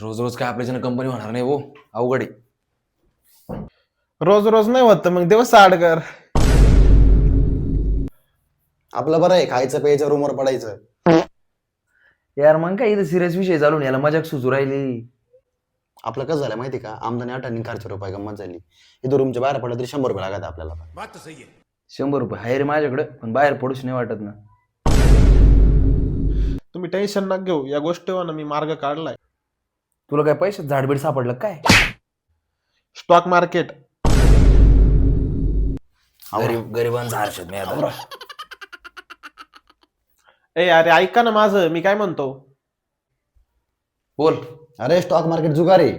रोज रोज काय आपल्याच्यानं कंपनी होणार नाही हो, अवघड आहे. रोज रोज नाही होत तर मग दिवस आड कर. आपलं बरं आहे, खायचं प्यायचं रूमवर पडायचं. यार मग काय इथं सिरियस विषय चालून याला मजाक सुचू राहिली. आपलं कसं झालं माहिती का, आमदानी 8 आणि 400 रुपये गंमत झाली. इथं रूमच्या बाहेर पडलं तरी 100 रुपये लागत आपल्याला. 100 रुपये आहे रे माझ्याकडे, पण बाहेर पडूच नाही वाटत ना. तुम्ही टेन्शन नका घेऊ, या गोष्टीवर ना मी मार्ग काढलाय. तुला काय पैशात झाडबीड सापडलं काय? Stock market. गरिबांचा हर्षद मी आता. ए अरे ऐका ना माझं, मी काय म्हणतो. बोल. अरे स्टॉक मार्केट जुगार आहे.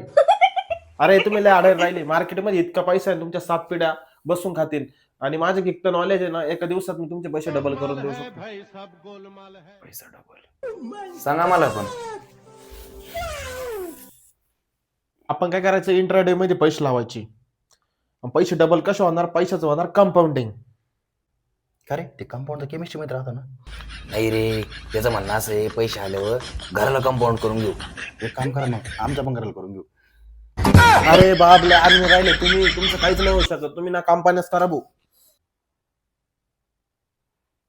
अरे तुम्ही लय आढळ राहिले, मार्केटमध्ये इतका पैसा आहे, तुमच्या 7 पिढ्या बसून खातील. आणि माझं इतकं नॉलेज आहे ना, एका दिवसात मी तुमचे पैसे डबल करून देऊ शकतो. पैसा डबल सांगा मला पण. आपण काय करायचं, इंट्राडे मध्ये पैसे लावायचे. आणि पैसे डबल कसे होणार, पैशाचं होणार कंपाऊंडिंग. का रे, ते कंपाऊंड केमिस्ट्री मध्ये राहतं ना. नाही रे, त्याचं म्हणणं असं आहे, पैसे आल्यावर घराला कंपाऊंड करून घेऊ. एक काम करा ना, आमच्या पण करायला करून घेऊ. अरे बाबले आम्ही राहिले, तुम्ही तुमचं काहीच नाही होऊ शकत. तुम्ही ना कंपन्याच करा भाऊ.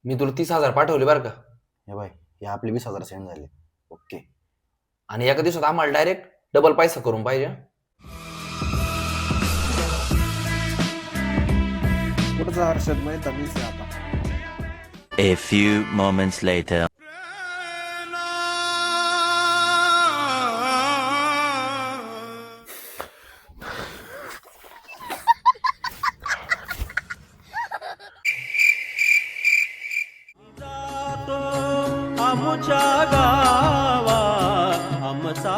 मी तुला 30,000 पाठवले बरं का. हे बाय, हे आपले 20,000 सेंड झाले. ओके. आणि एका दिवसात आम्हाला डायरेक्ट डबल पैसा करून पाहिजे. पुढचा हर्षद माहित मीच आहे आता. A few moments later. आमच्या गावा आमचा